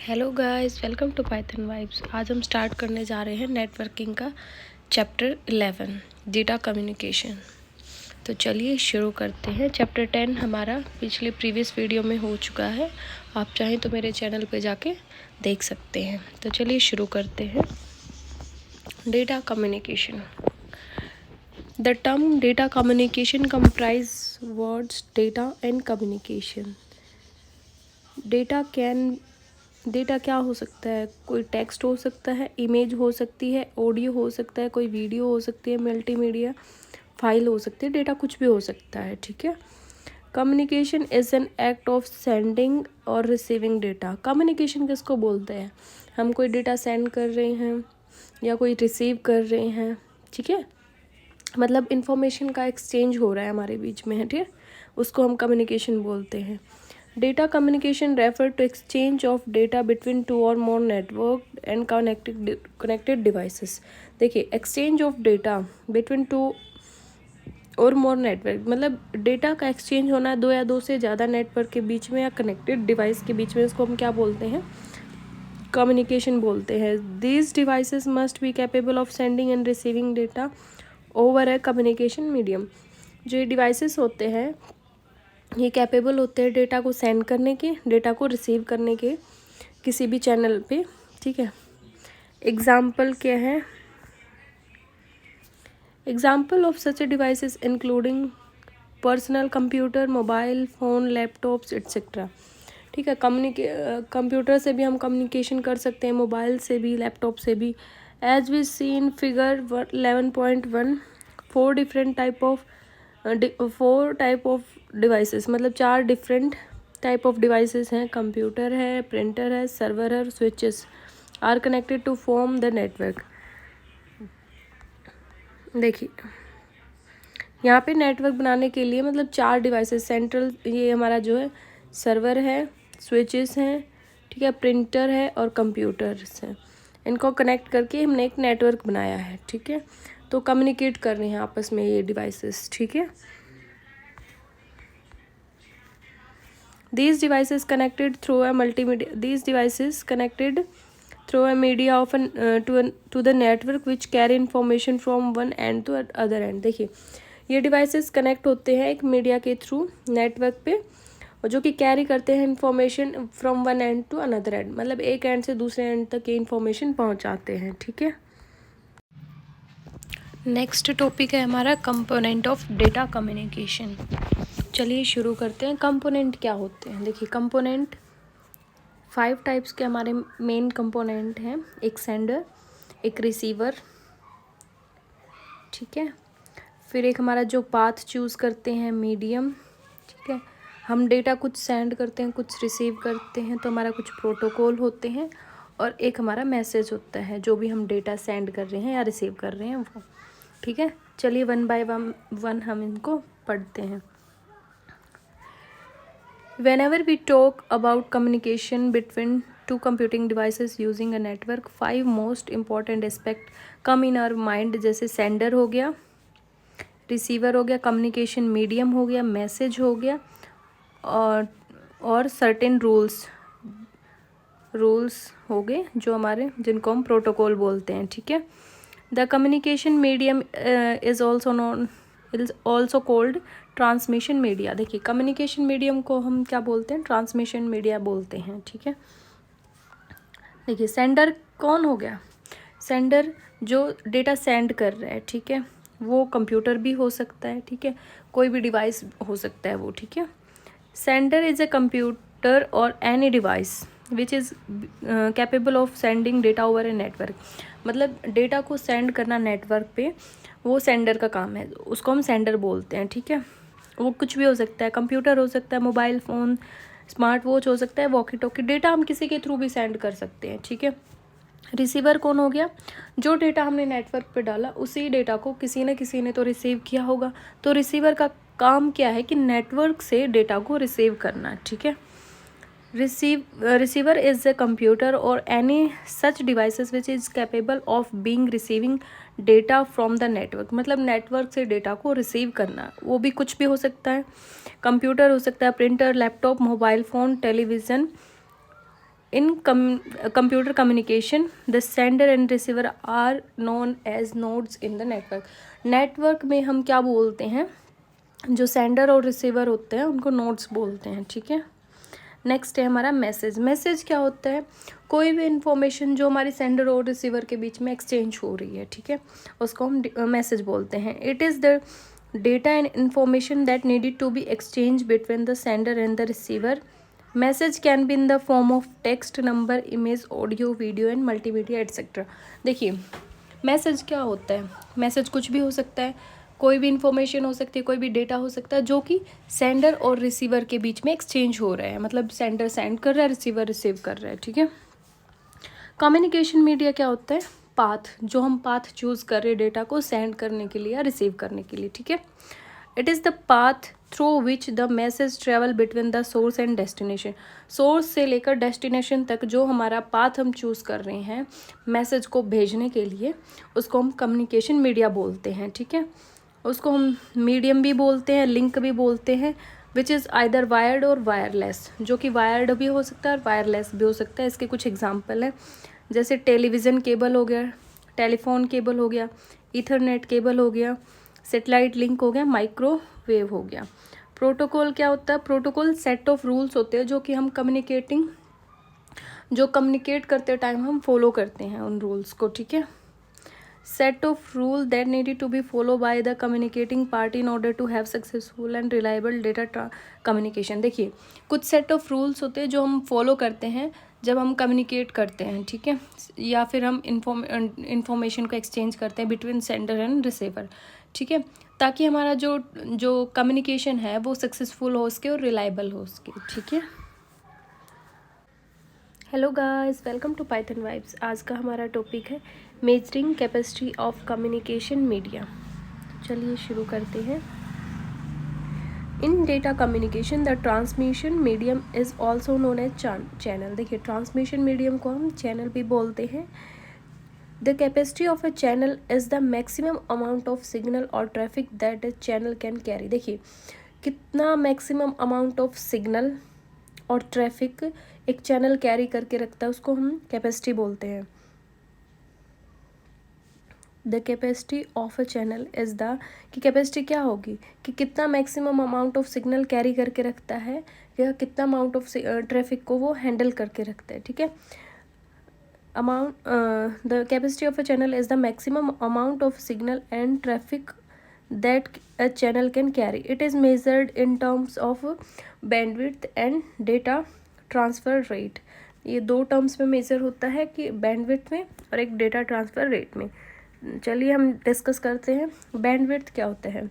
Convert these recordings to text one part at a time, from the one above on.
Hello guys, welcome to Python vibes. आज हम start करने जा रहे हैं नेटवर्किंग का चैप्टर 11 डेटा कम्युनिकेशन। तो चलिए शुरू करते हैं। चैप्टर 10 हमारा पिछले प्रीवियस वीडियो में हो चुका है, आप चाहें तो मेरे चैनल पे जाके देख सकते हैं। तो चलिए शुरू करते हैं। Data communication. The term data communication comprise words data and communication. Data क्या हो सकता है? कोई टेक्स्ट हो सकता है, इमेज हो सकती है, ऑडियो हो सकता है, कोई वीडियो हो सकती है, मल्टीमीडिया फाइल हो सकती है, डेटा कुछ भी हो सकता है। ठीक है। Communication is an act of sending और रिसीविंग डेटा। कम्युनिकेशन किसको बोलते हैं? हम कोई डेटा सेंड कर रहे हैं या कोई रिसीव कर रहे हैं। ठीक है, मतलब इंफॉर्मेशन का एक्सचेंज हो रहा है हमारे बीच में है। ठीक है, उसको हम कम्युनिकेशन बोलते हैं। Data communication refer to exchange of data between two or more network and connected devices. देखिए, exchange of data between two or more network, मतलब डेटा का एक्सचेंज होना है दो या दो से ज़्यादा नेटवर्क के बीच में या कनेक्टेड डिवाइस के बीच में। इसको हम क्या बोलते हैं? कम्युनिकेशन बोलते हैं। These devices must be capable of sending end receiving data over A communication medium. जो ये डिवाइसेस होते हैं ये कैपेबल होते हैं डेटा को सेंड करने के, डेटा को रिसीव करने के किसी भी चैनल पे। ठीक है, एग्जाम्पल क्या है? Example of such devices including personal computer, mobile phone, laptops etcetera. ठीक है, कंप्यूटर से भी हम कम्युनिकेशन कर सकते हैं, मोबाइल से भी, लैपटॉप से भी। As we see in figure 11.1 four type of devices, मतलब 4 डिफरेंट टाइप ऑफ डिवाइसेस हैं। कंप्यूटर है, प्रिंटर है, सर्वर है, switches are connected to form the network. देखिए, यहाँ पे नेटवर्क बनाने के लिए मतलब 4 डिवाइसेस सेंट्रल, ये हमारा जो है सर्वर है, स्विचेस हैं, ठीक है, प्रिंटर है और कंप्यूटर्स हैं। इनको कनेक्ट करके हमने एक नेटवर्क बनाया है। ठीक है, तो कम्युनिकेट कर रहे हैं आपस में ये डिवाइसेस। ठीक है, These devices connected through a multimedia. These devices connected through a media of to the network which carry information from one end to other end. देखिए, ये डिवाइसेस कनेक्ट होते हैं एक मीडिया के थ्रू नेटवर्क पे, और जो कि कैरी करते हैं information from one end to another end, मतलब एक एंड से दूसरे एंड तक ये इंफॉर्मेशन पहुंचाते हैं। ठीक है, नेक्स्ट टॉपिक है हमारा कंपोनेंट ऑफ डेटा कम्युनिकेशन। चलिए शुरू करते हैं। कंपोनेंट क्या होते हैं? देखिए, कंपोनेंट 5 टाइप्स के हमारे मेन कंपोनेंट हैं। एक सेंडर, एक रिसीवर, ठीक है, फिर एक हमारा जो पाथ चूज़ करते हैं मीडियम। ठीक है, हम डेटा कुछ सेंड करते हैं, कुछ रिसीव करते हैं, तो हमारा कुछ प्रोटोकॉल होते हैं, और एक हमारा मैसेज होता है जो भी हम डेटा सेंड कर रहे हैं या रिसीव कर रहे हैं वो। ठीक है, चलिए वन बाय वन हम इनको पढ़ते हैं। Whenever we talk about communication between two computing devices using a network, 5 most important aspect come in our mind, जैसे सेंडर हो गया, रिसीवर हो गया, कम्युनिकेशन मीडियम हो गया, मैसेज हो गया, और सर्टेन रूल्स हो गए जो हमारे, जिनको हम प्रोटोकॉल बोलते हैं। ठीक है, the communication medium is also called transmission media. देखिए, कम्युनिकेशन मीडियम को हम क्या बोलते हैं? ट्रांसमिशन मीडिया बोलते हैं। ठीक है, देखिए, सेंडर कौन हो गया? सेंडर जो डेटा सेंड कर रहा है, ठीक है, वो कंप्यूटर भी हो सकता है, ठीक है, कोई भी डिवाइस हो सकता है वो। ठीक है, सेंडर इज ए कंप्यूटर और any device which is capable of sending data over a network. मतलब डेटा को सेंड करना नेटवर्क पे, वो सेंडर का काम है, उसको हम सेंडर बोलते हैं। ठीक है, वो कुछ भी हो सकता है, कंप्यूटर हो सकता है, मोबाइल फ़ोन, स्मार्ट वॉच हो सकता है, वॉकी टॉकी, डेटा हम किसी के थ्रू भी सेंड कर सकते हैं। ठीक है, रिसीवर कौन हो गया? जो डेटा हमने नेटवर्क पे डाला उसी डेटा को किसी ने तो रिसीव किया होगा, तो रिसीवर का काम क्या है कि नेटवर्क से डेटा को रिसीव करना। ठीक है, receiver is a computer or any such devices which is capable of being receiving data from the network। मतलब नेटवर्क से डेटा को रिसीव करना, वो भी कुछ भी हो सकता है, कंप्यूटर हो सकता है, printer, laptop, mobile phone, television, In computer communication, the sender and receiver are known as nodes in the network. Network में हम क्या बोलते हैं, जो सेंडर और रिसीवर होते हैं उनको नोड्स बोलते हैं, ठीक है। नेक्स्ट है हमारा मैसेज। मैसेज क्या होता है, कोई भी इंफॉर्मेशन जो हमारी सेंडर और रिसीवर के बीच में एक्सचेंज हो रही है, ठीक है, उसको हम मैसेज बोलते हैं। It is the data and information that needed to be exchange between the sender and the receiver. Message can be in the form of text, number, image, audio, video and multimedia etcetera. देखिए message क्या होता है, message कुछ भी हो सकता है, कोई भी इंफॉर्मेशन हो सकती है, कोई भी डेटा हो सकता है जो कि सेंडर और रिसीवर के बीच में एक्सचेंज हो रहा है, मतलब सेंडर सेंड कर रहा है, रिसीवर रिसीव कर रहा है, ठीक है। कम्युनिकेशन मीडिया क्या होता है, पाथ, जो हम पाथ चूज़ कर रहे हैं डेटा को सेंड करने के लिए या रिसीव करने के लिए, ठीक है। It is the path through which the message travel between the source and destination. Source से लेकर डेस्टिनेशन तक जो हमारा पाथ हम चूज़ कर रहे हैं मैसेज को भेजने के लिए, उसको हम कम्युनिकेशन मीडिया बोलते हैं, ठीक है। उसको हम मीडियम भी बोलते हैं, लिंक भी बोलते हैं, विच इज़ आइदर वायर्ड और वायरलेस, जो कि वायर्ड भी हो सकता है और वायरलेस भी हो सकता है। इसके कुछ एग्जांपल हैं, जैसे टेलीविज़न केबल हो गया, टेलीफोन केबल हो गया, ईथरनेट केबल हो गया, सेटेलाइट लिंक हो गया, माइक्रोवेव हो गया। प्रोटोकॉल क्या होता है, प्रोटोकॉल सेट ऑफ रूल्स होते हैं जो कि हम कम्युनिकेट करते टाइम हम फॉलो करते हैं उन रूल्स को, ठीक है। Set of rule that needed to be follow by the communicating party in order to have successful and reliable data communication. देखिए कुछ सेट ऑफ रूल्स होते हैं जो हम फॉलो करते हैं जब हम कम्युनिकेट करते हैं, ठीक है, या फिर हम इंफॉर्मेशन को एक्सचेंज करते हैं बिटवीन सेंडर एंड रिसीवर, ठीक है, ताकि हमारा जो कम्युनिकेशन है वो सक्सेसफुल हो सके और रिलायबल हो सके, ठीक है। Hello guys, welcome to Python vibes. आज का हमारा टॉपिक है measuring capacity of communication media. चलिए शुरू करते हैं। In data communication the transmission medium is also known as channel. देखिए ट्रांसमिशन मीडियम को हम चैनल भी बोलते हैं। The capacity of a channel is the maximum amount of signal और traffic that a channel can carry. देखिए कितना maximum amount of signal और ट्रैफिक एक चैनल कैरी करके रखता है उसको हम कैपेसिटी बोलते हैं। The capacity of a channel is the, कि कैपेसिटी क्या होगी कि कितना maximum amount of signal carry करके रखता है या कितना अमाउंट ऑफ ट्रैफिक को वो हैंडल करके रखता है, ठीक है। The capacity of a channel is the maximum amount of signal and traffic that a channel can carry. It is measured in terms of bandwidth and data transfer rate. ये दो terms में major होता है, कि bandwidth में और एक data transfer rate में। चलिए हम डिस्कस करते हैं बैंडविड्थ क्या होता है।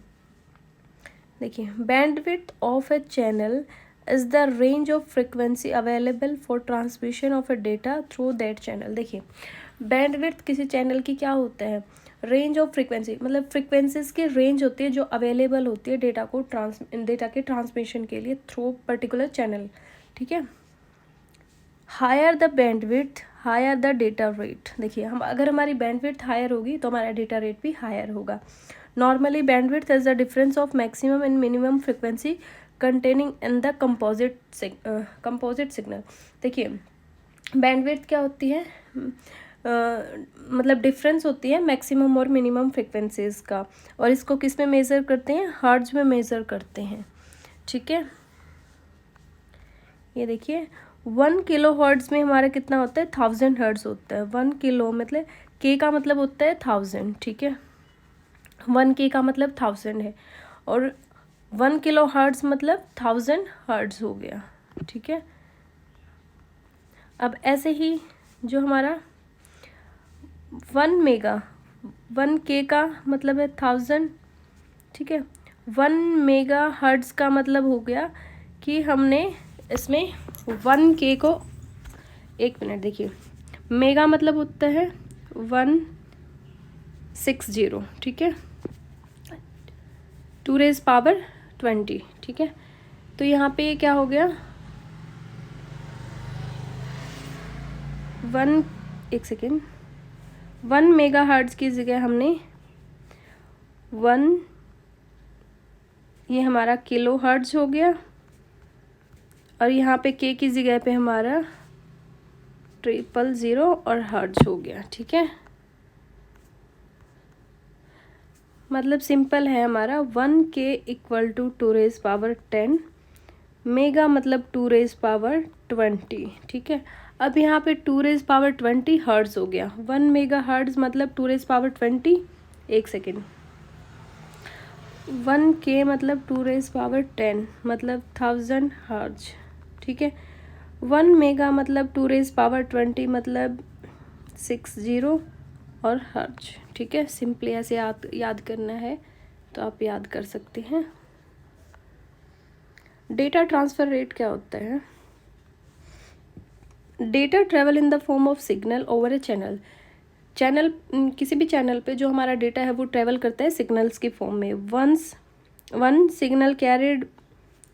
देखिए bandwidth of A channel is the range of frequency available for transmission of A data through that channel. देखिए बैंडविड्थ किसी चैनल की क्या होता है, रेंज ऑफ फ्रिक्वेंसी, मतलब फ्रिक्वेंसीज की रेंज होती है जो अवेलेबल होती है डेटा के ट्रांसमिशन के लिए थ्रू पर्टिकुलर चैनल, ठीक है। Higher the bandwidth higher the data rate. देखिए हम अगर हमारी बैंडविड्थ हायर होगी तो हमारा डेटा रेट भी हायर होगा। Normally bandwidth is the difference of maximum and minimum frequency containing in the composite signal. देखिए बैंडविड्थ क्या होती है, मतलब डिफरेंस होती है मैक्सिमम और मिनिमम फ्रिक्वेंसीज का, और इसको किस में मेज़र करते हैं, हर्ट्ज में मेज़र करते हैं, ठीक है। ये देखिए 1 किलो हर्ट्ज में हमारा कितना होता है, 1000 हर्ट्ज होता है। 1 किलो मतलब के का मतलब होता है 1000, ठीक है। 1 के का मतलब 1000 है, और 1 किलो हर्ट्ज मतलब 1000 हर्ट्ज हो गया, ठीक है। अब ऐसे ही जो हमारा 1 के का मतलब है 1000, ठीक है। 1 मेगा हर्ट्ज का मतलब हो गया कि हमने इसमें 1 के को, एक मिनट देखिए, मेगा मतलब होता है 160, ठीक है, 2 raised power 20, ठीक है। तो यहाँ पे क्या हो गया, एक सेकेंड, 1 मेगा हर्ट्ज की जगह हमने 1, ये हमारा किलो हर्ट्ज हो गया, और यहाँ पे के की जगह पे हमारा 000 और हर्ट्ज हो गया, ठीक है। मतलब सिंपल है हमारा, 1K इक्वल टू 2⁻10, मेगा मतलब 2⁻20, ठीक है। अब यहाँ पे 2⁻20 हर्ट्ज हो गया, 1 मेगा हर्ट्ज मतलब 2⁻20, एक सेकेंड, 1K मतलब 2⁻10 मतलब 1000 हर्ट्ज, ठीक है। 1 मेगा मतलब 2⁻20 मतलब 60 और हर्ट्ज, ठीक है। सिंपली ऐसे याद करना है तो आप याद कर सकते हैं। डेटा ट्रांसफ़र रेट क्या होता है? Data travel in the form of signal over A channel. किसी भी चैनल पे जो हमारा डेटा है वो ट्रेवल करता है सिग्नल्स की फॉर्म में। One signal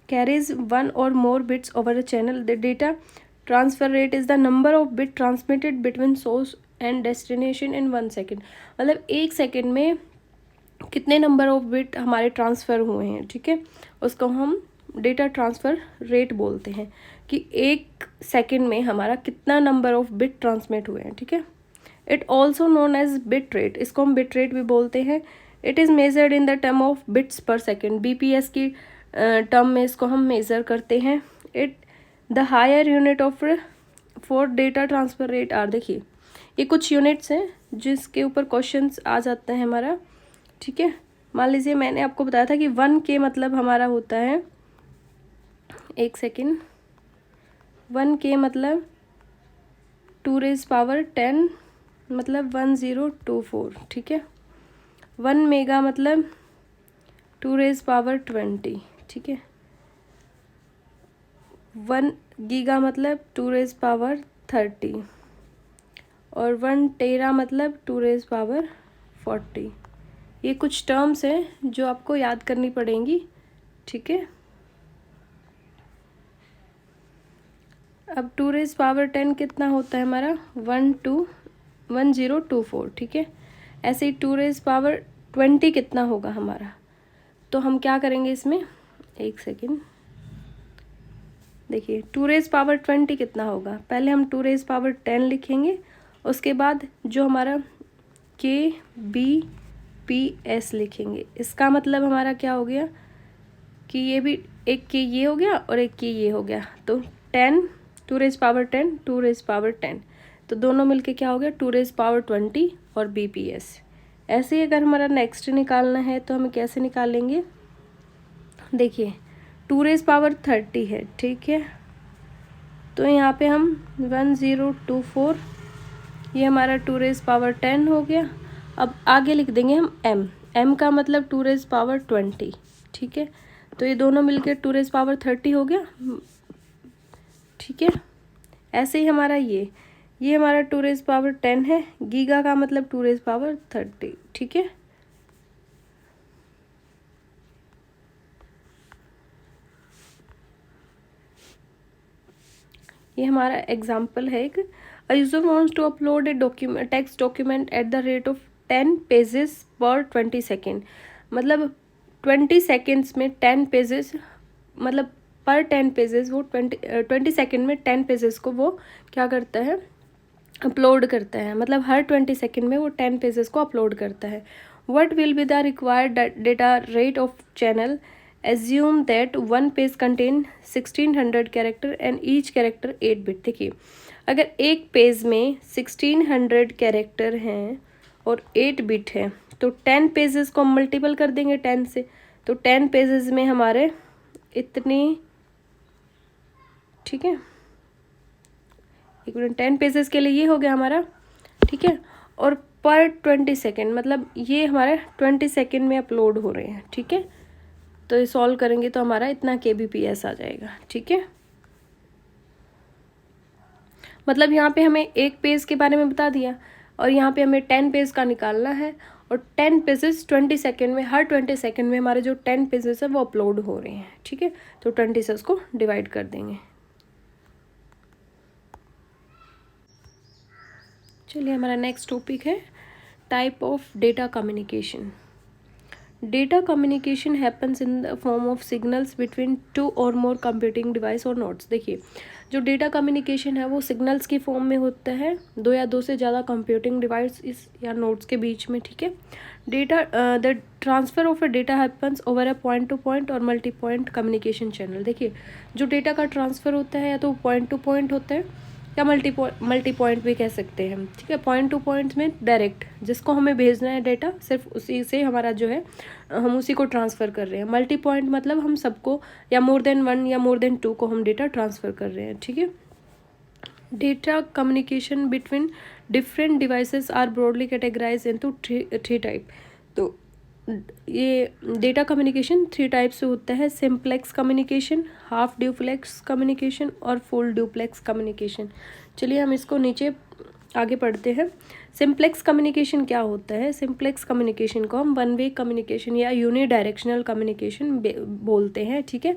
carries one or more bits over a channel. The data transfer rate is the number of bit transmitted between source and destination in 1 second. मतलब 1 सेकेंड में कितने number of bit हमारे transfer हुए हैं, ठीक है, उसको हम डेटा ट्रांसफ़र रेट बोलते हैं कि 1 सेकेंड में हमारा कितना नंबर ऑफ बिट ट्रांसमिट हुए हैं, ठीक है। It also known as bit rate, इसको हम बिट रेट भी बोलते हैं। It is measured in the term of bits per second, BPS की टर्म में इसको हम मेज़र करते हैं। It the higher unit of for data transfer rate are, देखिए ये कुछ यूनिट्स हैं जिसके ऊपर क्वेश्चंस आ जाते हैं हमारा, ठीक है। मान लीजिए मैंने आपको बताया था कि 1K मतलब हमारा होता है, एक सेकेंड, 1K मतलब 2⁻10 मतलब 1024, ठीक है। 1 मेगा मतलब 2⁻20, ठीक है। 1 गीगा मतलब 2⁻30 और 1 टेरा मतलब 2⁻40। ये कुछ टर्म्स हैं जो आपको याद करनी पड़ेंगी, ठीक है। अब 2⁻10 कितना होता है हमारा, 1024, ठीक है। ऐसे ही 2⁻20 कितना होगा हमारा, तो हम क्या करेंगे इसमें, एक सेकेंड, देखिए 2⁻20 कितना होगा, पहले हम 2⁻10 लिखेंगे, उसके बाद जो हमारा KBPS लिखेंगे। इसका मतलब हमारा क्या हो गया कि ये भी एक K ये हो गया और एक K ये हो गया, तो 2⁻10 तो दोनों मिलके क्या हो गया 2⁻20 और BPS। ऐसे ही अगर हमारा नेक्स्ट निकालना है तो हम कैसे निकालेंगे, देखिए 2⁻30 है, ठीक है, तो यहाँ पे हम 1024, ये हमारा 2⁻10 हो गया। अब आगे लिख देंगे हम m का मतलब 2⁻20, ठीक है, तो ये दोनों मिलके 2⁻30 हो गया, ठीक है। ऐसे ही हमारा ये हमारा 2⁻10 है, गीगा का मतलब 2⁻30, ठीक है। ये हमारा एग्जाम्पल है एक, a user wants to upload a document, text document at the rate of 10 pages per 20 second. मतलब 20 सेकेंड्स में 10 पेजेस, मतलब पर 10 पेजेस वो 20 सेकेंड में 10 पेजेस को वो क्या करता है, अपलोड करता है। मतलब हर 20 सेकेंड में वो 10 पेजेस को अपलोड करता है। What will be the required data rate of channel, assume that 1 page contain 1600 character and each character 8 bit. देखिए अगर एक पेज में 1600 कैरेक्टर हैं और 8 बिट है तो 10 पेजेस को हम मल्टीपल कर देंगे 10 से, तो 10 पेजेस में हमारे इतनी, ठीक है, एक मिनट, 10 पेजेस के लिए ये हो गया हमारा, ठीक है। और पर 20 सेकेंड मतलब ये हमारे 20 सेकेंड में अपलोड हो रहे हैं, ठीक है। तो ये सॉल्व करेंगे तो हमारा इतना KBPS आ जाएगा, ठीक है। मतलब यहाँ पे हमें एक पेज के बारे में बता दिया और यहाँ पे हमें 10 पेज का निकालना है, और 10 पेजेस 20 सेकेंड में, हर 20 सेकेंड में हमारे जो 10 पेजेस है वो अपलोड हो रहे हैं, ठीक है। तो 20 से उसको डिवाइड कर देंगे। चलिए हमारा नेक्स्ट टॉपिक है type of data communication. Data communication happens in the form of signals between two or more computing device और नोड्स। देखिए जो डेटा कम्युनिकेशन है वो सिग्नल्स की फॉर्म में होता है दो या दो से ज़्यादा कंप्यूटिंग डिवाइस इस या नोड्स के बीच में, ठीक है। Data the transfer of a data happens over a point two point और मल्टी पॉइंट कम्युनिकेशन चैनल। देखिए जो डेटा का ट्रांसफ़र होता है या तो पॉइंट टू पॉइंट होता है या मल्टी पॉइंट भी कह सकते हैं हम, ठीक है। पॉइंट टू पॉइंट में डायरेक्ट जिसको हमें भेजना है डेटा सिर्फ उसी से हमारा जो है हम उसी को ट्रांसफ़र कर रहे हैं। मल्टी पॉइंट मतलब हम सबको या मोर देन वन या मोर देन टू को हम डेटा ट्रांसफ़र कर रहे हैं, ठीक है। Data communication between different devices are broadly categorize into three type. तो ये डेटा कम्युनिकेशन थ्री टाइप से होता है, simplex communication, half duplex communication और फुल ड्यूप्लेक्स कम्युनिकेशन। चलिए हम इसको नीचे आगे पढ़ते हैं। सिंप्लेक्स कम्युनिकेशन क्या होता है? सिंप्लेक्स कम्युनिकेशन को हम वन वे कम्युनिकेशन या यूनी डायरेक्शनल कम्युनिकेशन बोलते हैं, ठीक है।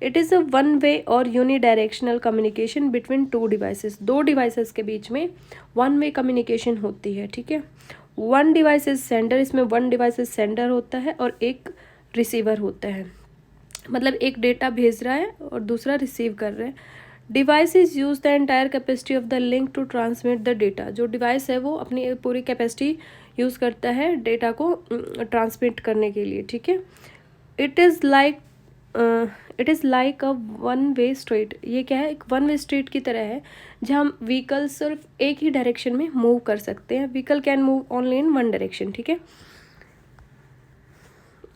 It is a one way और unidirectional communication between two devices. दो डिवाइसेस के बीच में वन वे कम्युनिकेशन होती है, ठीक है। वन डिवाइस इज सेंडर, इसमें वन डिवाइस इज सेंडर होता है और एक रिसीवर होता है, मतलब एक डेटा भेज रहा है और दूसरा रिसीव कर रहा है। Device is use the entire capacity of the link to transmit the data. जो डिवाइस है वो अपनी पूरी कैपेसिटी यूज़ करता है डेटा को ट्रांसमिट करने के लिए, ठीक है। It is like a one way street. ये क्या है? एक वन वे स्ट्रीट की तरह है जहाँ हम व्हीकल सिर्फ एक ही डायरेक्शन में मूव कर सकते हैं। Vehicle can move only in one direction, ठीक है।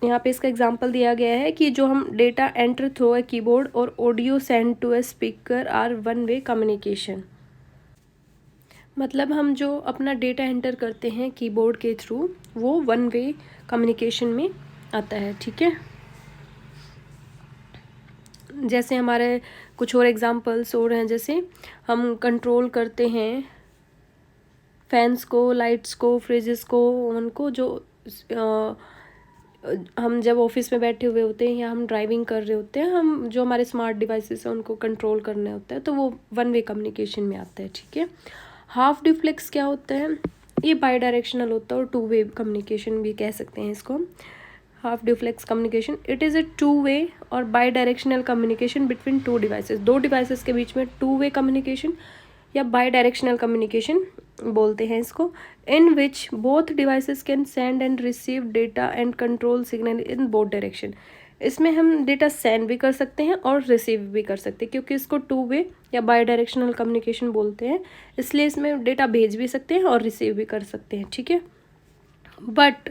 यहाँ पे इसका एग्जांपल दिया गया है कि जो हम data enter through a keyboard और audio send to a speaker are one way communication. मतलब हम जो अपना डेटा एंटर करते हैं कीबोर्ड के थ्रू वो वन वे कम्युनिकेशन में आता है, ठीक है। जैसे हमारे कुछ और एग्जांपल्स और हैं, जैसे हम कंट्रोल करते हैं फैंस को, लाइट्स को, फ्रिजेस को, उनको जो हम जब ऑफिस में बैठे हुए होते हैं या हम ड्राइविंग कर रहे होते हैं, हम जो हमारे स्मार्ट डिवाइसेस हैं उनको कंट्रोल करने होता है, तो वो वन वे कम्युनिकेशन में आता है, ठीक है। हाफ ड्यूप्लेक्स क्या होता है? ये बाई डायरेक्शनल होता है और टू वे कम्युनिकेशन भी कह सकते हैं इसको हम। Half duplex communication it is a two way और bidirectional communication between two devices. दो डिवाइसेस के बीच में टू वे कम्युनिकेशन या बाई डायरेक्शनल कम्युनिकेशन बोलते हैं इसको। In which both devices can send and receive data and control signal in both direction. इसमें हम डेटा सेंड भी कर सकते हैं और रिसीव भी कर सकते हैं, क्योंकि इसको टू वे या बाई डायरेक्शनल कम्युनिकेशन बोलते हैं, इसलिए इसमें डेटा भेज भी सकते हैं और रिसीव भी कर सकते हैं, ठीक है। But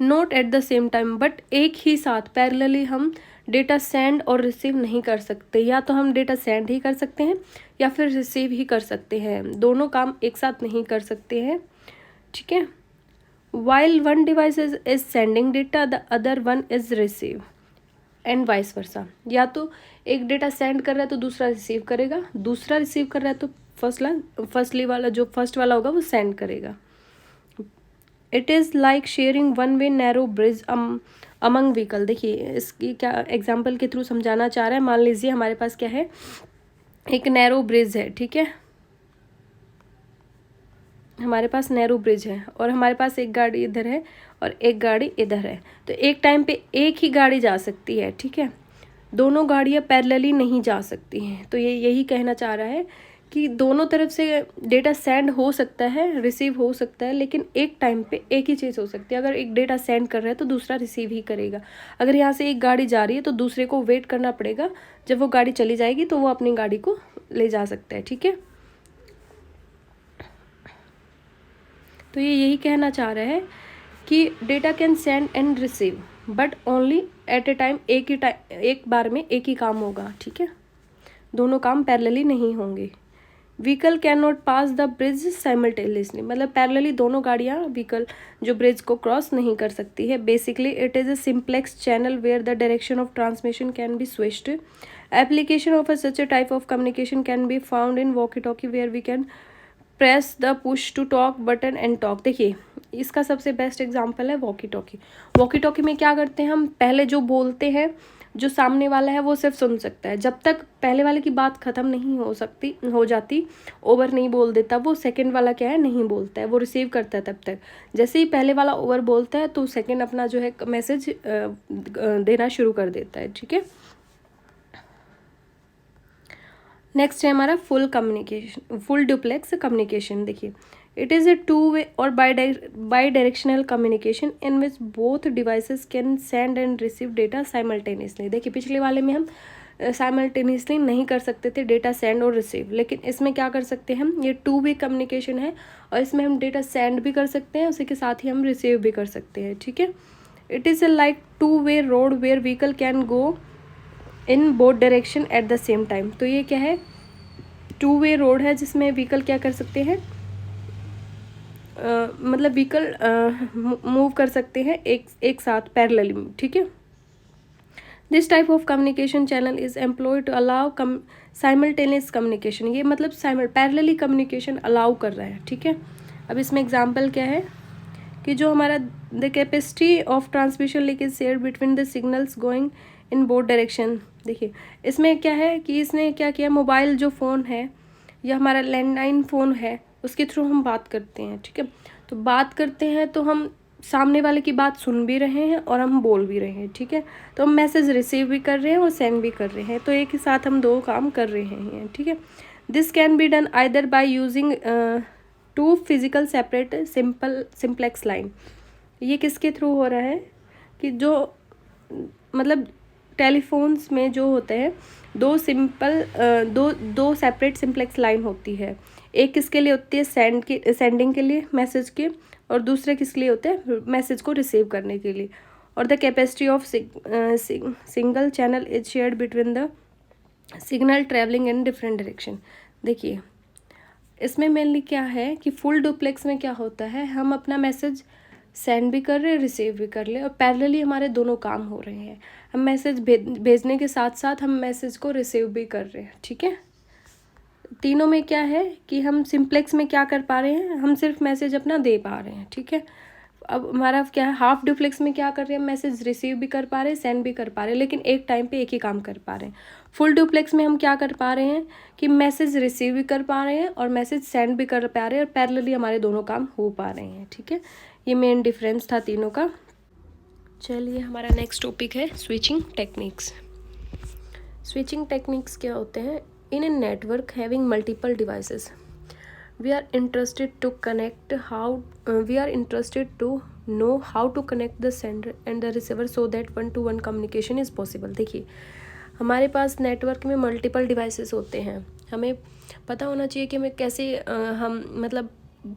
not at the same time, but एक ही साथ पैरेलली हम डेटा सेंड और रिसीव नहीं कर सकते। या तो हम डेटा सेंड ही कर सकते हैं या फिर रिसीव ही कर सकते हैं, दोनों काम एक साथ नहीं कर सकते हैं, ठीक है। While one device is sending data the other one is receive and vice versa. या तो एक डेटा सेंड कर रहा है तो दूसरा रिसीव करेगा, दूसरा रिसीव कर रहा है तो फर्स्ट वाला होगा वो सेंड करेगा। It is like sharing one way narrow bridge among vehicle. देखिए इसकी क्या एग्जाम्पल के थ्रू समझाना चाह रहा है। मान लीजिए हमारे पास क्या है, एक नैरो ब्रिज है, ठीक है। हमारे पास नैरो ब्रिज है और हमारे पास एक गाड़ी इधर है और एक गाड़ी इधर है, तो एक टाइम पे एक ही गाड़ी जा सकती है, ठीक है। दोनों गाड़ियाँ पैरेलली नहीं जा सकती हैं। तो ये यही कहना चाह रहा है कि दोनों तरफ से डेटा सेंड हो सकता है, रिसीव हो सकता है, लेकिन एक टाइम पे एक ही चीज़ हो सकती है। अगर एक डेटा सेंड कर रहा है तो दूसरा रिसीव ही करेगा। अगर यहाँ से एक गाड़ी जा रही है तो दूसरे को वेट करना पड़ेगा, जब वो गाड़ी चली जाएगी तो वो अपनी गाड़ी को ले जा सकता है, ठीक है। तो ये यही कहना चाह रहा है कि data can send and receive but only at a time, एक बार में एक ही काम होगा, ठीक है। दोनों काम पैरेलली नहीं होंगे। Vehicle can not pass the bridge simultaneously, मतलब पैरेलली दोनों गाड़ियाँ व्हीकल जो ब्रिज को क्रॉस नहीं कर सकती है। Basically it is a simplex channel where the direction of transmission can be switched. Application of such a type of communication can be found in walkie talkie where we can press the push to talk button and talk. देखिए इसका सबसे best example है walkie talkie. Walkie talkie में क्या करते हैं हम, पहले जो बोलते हैं जो सामने वाला है वो सिर्फ सुन सकता है। जब तक पहले वाले की बात ख़त्म नहीं हो जाती, ओवर नहीं बोल देता, वो सेकंड वाला क्या है नहीं बोलता है, वो रिसीव करता है तब तक। जैसे ही पहले वाला ओवर बोलता है तो सेकंड अपना जो है मैसेज देना शुरू कर देता है, ठीक है। नेक्स्ट है हमारा full communication, full duplex communication. देखिए, it is a two way और bidirectional communication in which both devices can send and receive data simultaneously. देखिए, पिछले वाले में हम साइमल्टेनियसली नहीं कर सकते थे डेटा सेंड और रिसीव, लेकिन इसमें क्या कर सकते हैं हम, ये टू वे कम्युनिकेशन है और इसमें हम डेटा सेंड भी कर सकते हैं, उसी के साथ ही हम रिसीव भी कर सकते हैं, ठीक है। It is a like two way road where vehicle can go in both direction at the same time. तो ये क्या है, टू वे रोड है जिसमें व्हीकल क्या कर सकते हैं, मतलब व्हीकल मूव कर सकते हैं एक साथ पैरेलली, ठीक है। This type of communication channel is employed to allow simultaneous communication. ये मतलब पैरेलली कम्युनिकेशन अलाउ कर रहा है, ठीक है। अब इसमें एग्जांपल क्या है कि जो हमारा the capacity of transmission link is shared between the signals going in both direction. देखिए, इसमें क्या है कि इसने क्या किया, मोबाइल जो फ़ोन है या हमारा लैंडलाइन फ़ोन है उसके थ्रू हम बात करते हैं, ठीक है। तो बात करते हैं तो हम सामने वाले की बात सुन भी रहे हैं और हम बोल भी रहे हैं, ठीक है। तो हम मैसेज रिसीव भी कर रहे हैं और सेंड भी कर रहे हैं, तो एक ही साथ हम दो काम कर रहे हैं, ठीक है। This can be done either by using two physical separate simplex line. ये किसके थ्रू हो रहा है कि जो मतलब टेलीफोन्स में जो होते हैं दो सेपरेट सिंप्लेक्स लाइन होती है। एक किसके लिए होती है, सेंडिंग के लिए मैसेज के, और दूसरे किसके लिए होते हैं, मैसेज को रिसीव करने के लिए। और the capacity of single channel is shared between the signal travelling in different direction. देखिए, इसमें मेनली क्या है कि फुल डुप्लेक्स में क्या होता है, हम अपना मैसेज सेंड भी कर रहे हैं, रिसीव भी कर ले, और पैरेलली हमारे दोनों काम हो रहे हैं। हम मैसेज भेजने के साथ साथ हम मैसेज को रिसीव भी कर रहे हैं, ठीक है। तीनों में क्या है कि हम सिंप्लेक्स में क्या कर पा रहे हैं, हम सिर्फ मैसेज अपना दे पा रहे हैं, ठीक है। अब हमारा क्या है, हाफ डुप्लेक्स में क्या कर रहे हैं, मैसेज रिसीव भी कर पा रहे हैं, सेंड भी कर पा रहे हैं, लेकिन एक टाइम पे एक ही काम कर पा रहे हैं। फुल डुप्लेक्स में हम क्या कर पा रहे हैं कि मैसेज रिसीव भी कर पा रहे हैं और मैसेज सेंड भी कर पा रहे हैं, और पैरेलली हमारे दोनों काम हो पा रहे हैं, ठीक है। ये मेन डिफरेंस था तीनों का। चलिए, हमारा नेक्स्ट टॉपिक है स्विचिंग टेक्निक्स। स्विचिंग टेक्निक्स क्या होते हैं, in a network having multiple devices we are interested to know how to connect the sender and the receiver so that one to one communication is possible। देखिए, हमारे पास network में multiple devices होते हैं, हमें पता होना चाहिए कि हमें कैसे हम मतलब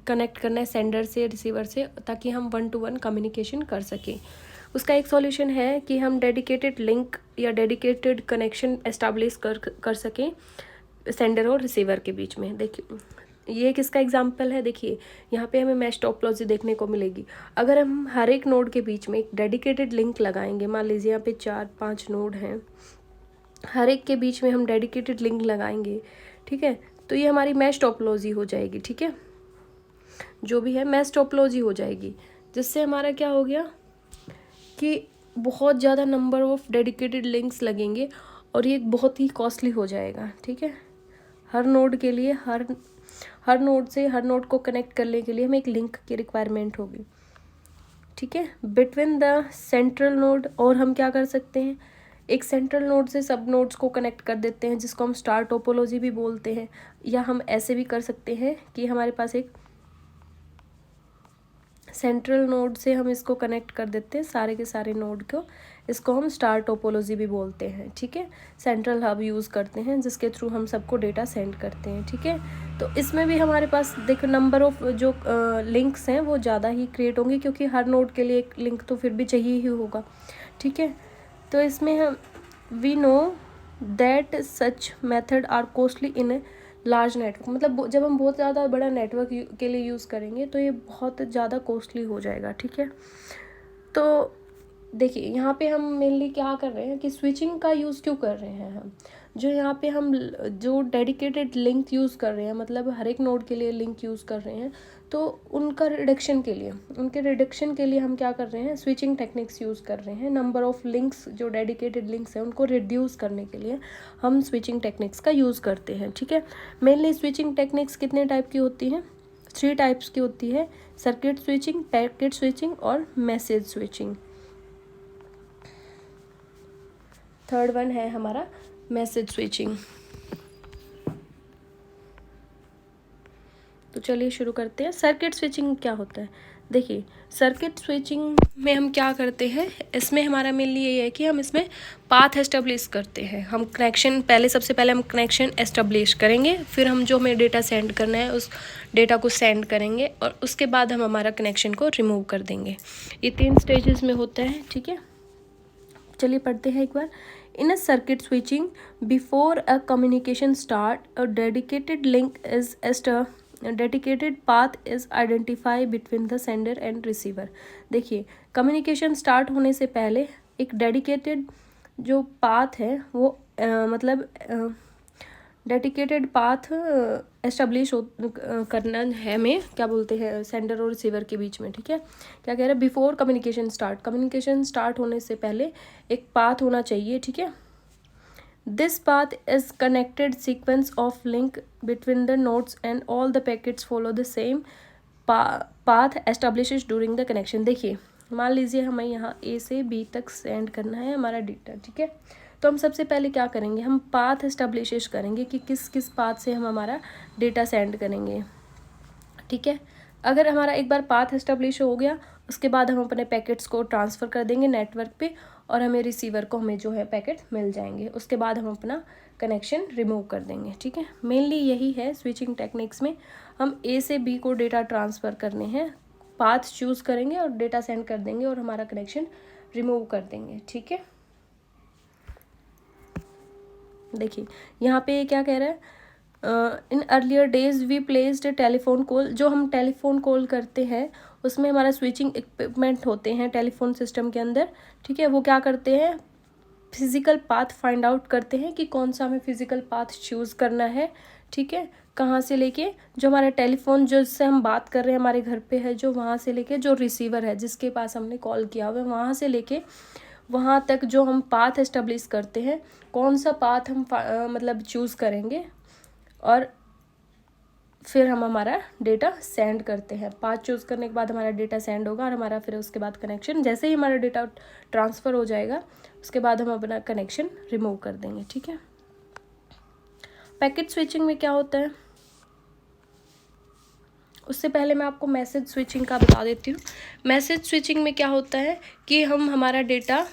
कनेक्ट करना है सेंडर से रिसीवर से, ताकि हम वन टू वन कम्युनिकेशन कर सकें। उसका एक सॉल्यूशन है कि हम डेडिकेटेड लिंक या डेडिकेटेड कनेक्शन एस्टैब्लिश कर सकें सेंडर और रिसीवर के बीच में। देखिए, ये किसका एग्जाम्पल है, देखिए यहाँ पे हमें मैश टोपोलॉजी देखने को मिलेगी। अगर हम हर एक नोड के बीच में एक डेडिकेटेड लिंक लगाएंगे, मान लीजिए यहाँ पे 4-5 नोड हैं, हर एक के बीच में हम डेडिकेटेड लिंक लगाएंगे, ठीक है, तो ये हमारी मैश टोपोलॉजी हो जाएगी, ठीक है। जो भी है मैश टोपोलॉजी हो जाएगी, जिससे हमारा क्या हो गया कि बहुत ज़्यादा नंबर ऑफ डेडिकेटेड लिंक्स लगेंगे और ये बहुत ही कॉस्टली हो जाएगा, ठीक है। हर नोड के लिए हर नोड से हर नोड को कनेक्ट करने के लिए हमें एक लिंक की रिक्वायरमेंट होगी, ठीक है, बिटवीन द सेंट्रल नोड। और हम क्या कर सकते हैं, एक सेंट्रल नोड से सब नोड्स को कनेक्ट कर देते हैं, जिसको हम स्टार टोपोलॉजी भी बोलते हैं। या हम ऐसे भी कर सकते हैं कि हमारे पास एक सेंट्रल नोड से हम इसको कनेक्ट कर देते हैं सारे के सारे नोड को, इसको हम स्टार टोपोलॉजी भी बोलते हैं, ठीक है। सेंट्रल हब यूज़ करते हैं जिसके थ्रू हम सबको डेटा सेंड करते हैं, ठीक है। तो इसमें भी हमारे पास देखो नंबर ऑफ जो लिंक्स हैं वो ज़्यादा ही क्रिएट होंगे, क्योंकि हर नोड के लिए एक लिंक तो फिर भी चाहिए ही होगा, ठीक है। तो इसमें हम we know that such method are costly in large network. मतलब जब हम बहुत ज़्यादा बड़ा नेटवर्क के लिए यूज़ करेंगे तो ये बहुत ज़्यादा कॉस्टली हो जाएगा, ठीक है। तो देखिए, यहाँ पे हम मेनली क्या कर रहे हैं कि स्विचिंग का यूज़ क्यों कर रहे हैं हम, जो यहाँ पे हम जो डेडिकेटेड लिंक यूज़ कर रहे हैं, मतलब हर एक नोड के लिए लिंक यूज़ कर रहे हैं, तो उनके रिडक्शन के लिए हम क्या कर रहे हैं, स्विचिंग टेक्निक्स यूज़ कर रहे हैं। नंबर ऑफ़ लिंक्स, जो डेडिकेटेड लिंक्स हैं उनको रिड्यूस करने के लिए हम स्विचिंग टेक्निक्स का यूज़ करते हैं, ठीक है। मेनली स्विचिंग टेक्निक्स कितने टाइप की होती हैं, 3 टाइप्स की होती है, सर्किट स्विचिंग, पैकेट स्विचिंग और मैसेज स्विचिंग। थर्ड वन है हमारा मैसेज स्विचिंग। तो चलिए शुरू करते हैं। सर्किट स्विचिंग क्या होता है, देखिए सर्किट स्विचिंग में हम क्या करते हैं, इसमें हमारा मेनली ये है कि हम इसमें पाथ एस्टेब्लिश करते हैं। हम कनेक्शन सबसे पहले हम कनेक्शन एस्टेब्लिश करेंगे, फिर हम जो हमें डेटा सेंड करना है उस डेटा को सेंड करेंगे और उसके बाद हम हमारा कनेक्शन को रिमूव कर देंगे। ये 3 स्टेजेस में होता है, ठीक है। चलिए पढ़ते हैं एक बार। In a circuit switching before a communication start a dedicated link is dedicated path is identify between the sender and receiver. देखिए कम्युनिकेशन स्टार्ट होने से पहले एक डेडिकेटेड जो पाथ है वो मतलब डेडिकेटेड पाथ एस्टेब्लिश करना है हमें, क्या बोलते हैं, सेंडर और रिसीवर के बीच में, ठीक है। क्या कह रहे हैं, बिफोर कम्युनिकेशन स्टार्ट होने से पहले एक पाथ होना चाहिए, ठीक है। This path is connected sequence of link between the nodes and all the packets follow the same path established during the connection। देखिए मान लीजिए हमें यहाँ A से B तक सेंड करना है हमारा डेटा, ठीक है। तो हम सबसे पहले क्या करेंगे, हम पाथ एस्टेब्लिश करेंगे कि किस किस पाथ से हम हमारा डेटा सेंड करेंगे, ठीक है। अगर हमारा एक बार पाथ एस्टेब्लिश हो गया, उसके बाद हम अपने पैकेट्स को ट्रांसफ़र कर देंगे नेटवर्क पे और हमें रिसीवर को हमें जो है पैकेट मिल जाएंगे। उसके बाद हम अपना कनेक्शन रिमूव कर देंगे, ठीक है। मेनली यही है स्विचिंग टेक्निक्स में, हम ए से बी को डेटा ट्रांसफ़र करने हैं, पाथ चूज़ करेंगे और डेटा सेंड कर देंगे और हमारा कनेक्शन रिमूव कर देंगे, ठीक है। देखिए यहाँ पे क्या कह रहा है, in earlier days we placed telephone call. जो हम टेलीफोन कॉल करते हैं उसमें हमारा स्विचिंग इक्विपमेंट होते हैं टेलीफोन सिस्टम के अंदर, ठीक है। वो क्या करते हैं, फिज़िकल पाथ फाइंड आउट करते हैं कि कौन सा हमें फिज़िकल पाथ चूज़ करना है, ठीक है। कहाँ से लेके जो हमारा टेलीफोन जिससे हम बात कर रहे हैं हमारे घर पे है, जो वहाँ से लेके जो रिसीवर है जिसके पास हमने कॉल किया हुआ है, वहाँ से लेके वहाँ तक जो हम पाथ एस्टेब्लिश करते हैं, कौन सा पाथ हम मतलब चूज़ करेंगे और फिर हम हमारा डेटा सेंड करते हैं। पाथ चूज़ करने के बाद हमारा डेटा सेंड होगा और हमारा फिर उसके बाद कनेक्शन, जैसे ही हमारा डेटा ट्रांसफ़र हो जाएगा उसके बाद हम अपना कनेक्शन रिमूव कर देंगे, ठीक है। पैकेट स्विचिंग में क्या होता है, उससे पहले मैं आपको मैसेज स्विचिंग का बता देती हूँ। मैसेज स्विचिंग में क्या होता है कि हम हमारा डेटा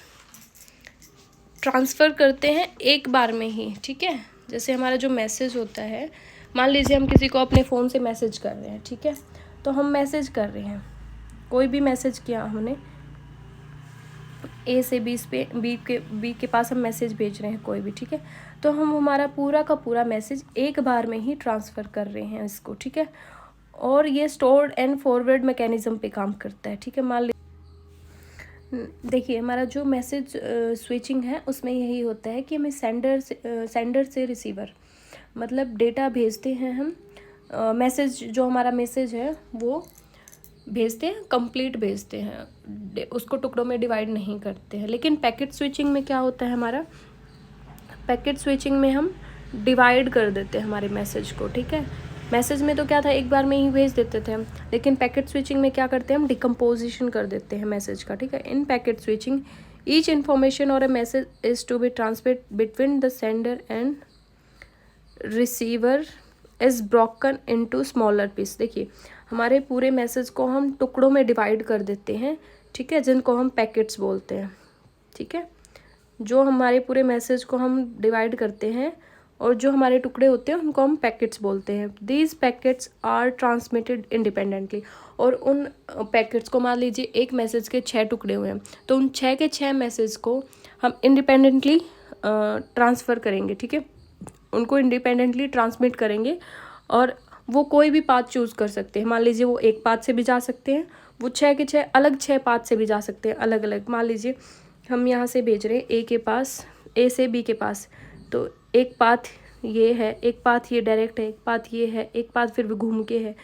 ट्रांसफ़र करते हैं एक बार में ही, ठीक है। जैसे हमारा जो मैसेज होता है, मान लीजिए हम किसी को अपने फ़ोन से मैसेज कर रहे हैं, ठीक है। तो हम मैसेज कर रहे हैं, कोई भी मैसेज किया हमने, ए से बी के पास हम मैसेज भेज रहे हैं कोई भी, ठीक है। तो हम हमारा पूरा का पूरा मैसेज एक बार में ही ट्रांसफ़र कर रहे हैं इसको, ठीक है। और ये स्टोर्ड एंड फॉरवर्ड मैकेनिज़्म पे काम करता है, ठीक है। मान देखिए हमारा जो मैसेज स्विचिंग है उसमें यही होता है कि हमें सेंडर से रिसीवर, मतलब डेटा भेजते हैं हम, मैसेज जो हमारा मैसेज है वो भेजते हैं, कंप्लीट भेजते हैं, उसको टुकड़ों में डिवाइड नहीं करते हैं। लेकिन पैकेट स्विचिंग में क्या होता है, हमारा पैकेट स्विचिंग में हम डिवाइड कर देते हैं हमारे मैसेज को, ठीक है। मैसेज में तो क्या था, एक बार में ही भेज देते थे हम, लेकिन पैकेट स्विचिंग में क्या करते हैं, हम डिकम्पोजिशन कर देते हैं मैसेज का, ठीक है। In packet switching each information or a message is to be transmit between the sender and receiver is broken into smaller piece. देखिए हमारे पूरे मैसेज को हम टुकड़ों में डिवाइड कर देते हैं, ठीक है, जिनको हम पैकेट्स बोलते हैं, ठीक है। जो हमारे पूरे मैसेज को हम डिवाइड करते हैं और जो हमारे टुकड़े होते हैं उनको हम पैकेट्स बोलते हैं। These packets are transmitted independently. और उन पैकेट्स को, मान लीजिए एक मैसेज के 6 टुकड़े हुए हैं, तो उन 6 के 6 मैसेज को हम इंडिपेंडेंटली ट्रांसफ़र करेंगे, ठीक है। उनको इंडिपेंडेंटली ट्रांसमिट करेंगे और वो कोई भी पाथ चूज़ कर सकते हैं। मान लीजिए वो एक पाथ से भी जा सकते हैं, वो 6 के 6 अलग 6 पाथ से भी जा सकते हैं, अलग अलग। मान लीजिए हम यहाँ से भेज रहे हैं ए के पास, ए से बी के पास, तो एक पाथ ये है, एक पाथ ये डायरेक्ट है, एक पाथ ये है, एक पाथ फिर भी घूम के है।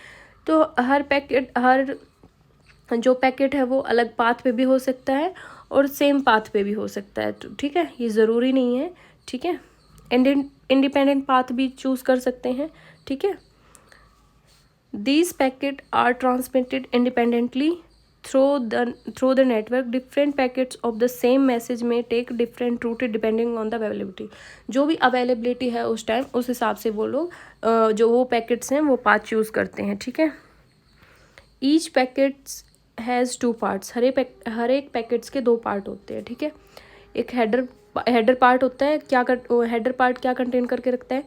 तो हर जो पैकेट है वो अलग पाथ पे भी हो सकता है और सेम पाथ पे भी हो सकता है। तो ठीक है, ये ज़रूरी नहीं है। ठीक है, इंडिपेंडेंट पाथ भी चूज़ कर सकते हैं। ठीक है, these packets are transmitted independently through the network. Different packets of the same message may take different route depending on the availability. जो भी अवेलेबिलिटी है उस टाइम, उस हिसाब से वो लोग जो वो पैकेट्स हैं वो पाथ चूज़ करते हैं। ठीक है, ईच पैकेट्स हैज़ 2 पार्ट्स। हर एक पैकेट्स के 2 पार्ट होते हैं। ठीक है, एक हेडर पार्ट होता है। हेडर पार्ट क्या कंटेन करके रखता है?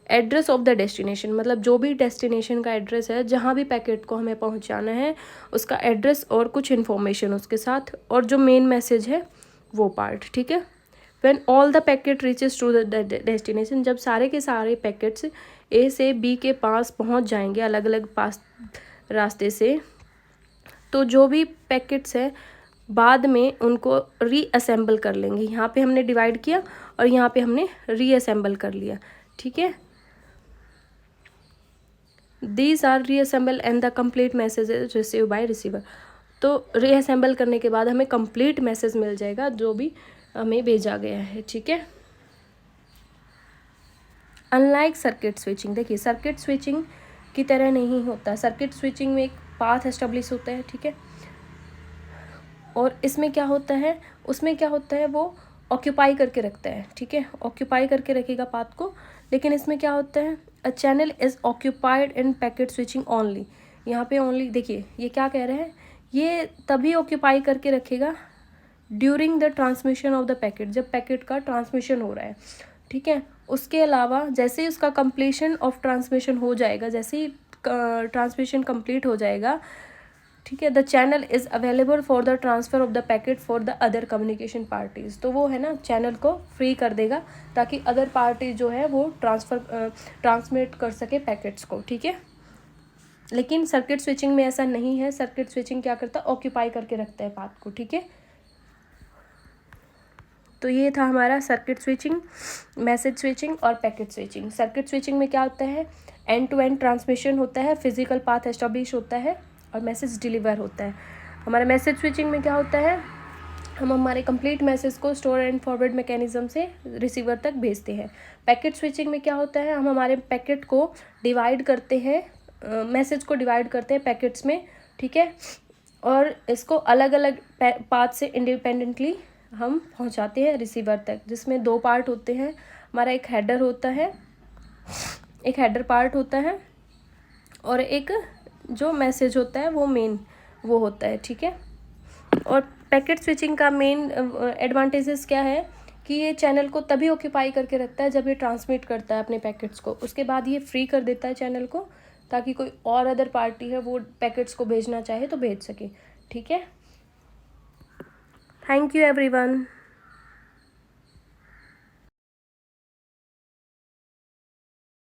एड्रेस ऑफ द डेस्टिनेशन, मतलब जो भी डेस्टिनेशन का एड्रेस है, जहाँ भी पैकेट को हमें पहुँचाना है उसका एड्रेस और कुछ इन्फॉर्मेशन उसके साथ, और जो मेन मैसेज है वो पार्ट। ठीक है, when all the packet reaches to the destination, जब सारे के सारे पैकेट्स ए से बी के पास पहुँच जाएंगे अलग अलग पास रास्ते से, तो जो भी पैकेट्स है बाद में उनको रीअसेंबल कर लेंगे। यहाँ पे हमने डिवाइड किया और यहाँ पे हमने रीअसेंबल कर लिया। ठीक है, these are reassemble and the complete message is receive by receiver. तो रीअसेंबल करने के बाद हमें कंप्लीट मैसेज मिल जाएगा जो भी हमें भेजा गया है। ठीक है, अनलाइक सर्किट स्विचिंग, देखिए सर्किट स्विचिंग की तरह नहीं होता। सर्किट स्विचिंग में एक पाथ एस्टेब्लिश होता है। ठीक है, और इसमें क्या होता है, उसमें क्या होता है, वो ऑक्यूपाई करके रखता है। ठीक है, ऑक्यूपाई करके रखेगा पाथ को। लेकिन इसमें क्या होता है, a channel is occupied in packet switching only. यहाँ पे ओनली, देखिए ये क्या कह रहे हैं, ये तभी ऑक्यूपाई करके रखेगा during the transmission of the packet, जब पैकेट का ट्रांसमिशन हो रहा है। ठीक है, उसके अलावा जैसे ही उसका कंप्लीशन ऑफ ट्रांसमिशन हो जाएगा, जैसे ही ट्रांसमिशन कंप्लीट हो जाएगा, ठीक है, the channel is available for the transfer of the packet for the other communication parties. तो वो है ना, चैनल को फ्री कर देगा ताकि अदर पार्टी जो है वो ट्रांसमिट कर सके पैकेट्स को। ठीक है, लेकिन सर्किट स्विचिंग में ऐसा नहीं है। सर्किट स्विचिंग क्या करता है, ऑक्यूपाई करके रखता है पाथ को। ठीक है, तो ये था हमारा सर्किट स्विचिंग, मैसेज स्विचिंग और पैकेट स्विचिंग। सर्किट स्विचिंग में क्या होता है, एंड टू एंड ट्रांसमिशन होता है, फिजिकल पाथ एस्टैब्लिश होता है और मैसेज डिलीवर होता है। हमारा मैसेज स्विचिंग में क्या होता है, हम हमारे कंप्लीट मैसेज को स्टोर एंड फॉरवर्ड मैकेनिज्म से रिसीवर तक भेजते हैं। पैकेट स्विचिंग में क्या होता है, हम हमारे पैकेट को डिवाइड करते हैं, मैसेज को डिवाइड करते हैं पैकेट्स में। ठीक है, और इसको अलग अलग पाथ से इंडिपेंडेंटली हम पहुंचाते हैं रिसीवर तक, जिसमें 2 पार्ट होते हैं। हमारा एक हेडर होता है, एक हेडर पार्ट होता है, और एक जो मैसेज होता है वो मेन वो होता है। ठीक है, और पैकेट स्विचिंग का मेन एडवांटेजेस क्या है कि ये चैनल को तभी ऑक्यूपाई करके रखता है जब ये ट्रांसमिट करता है अपने पैकेट्स को। उसके बाद ये फ्री कर देता है चैनल को, ताकि कोई और अदर पार्टी है वो पैकेट्स को भेजना चाहे तो भेज सके। ठीक है, थैंक यू एवरीवन।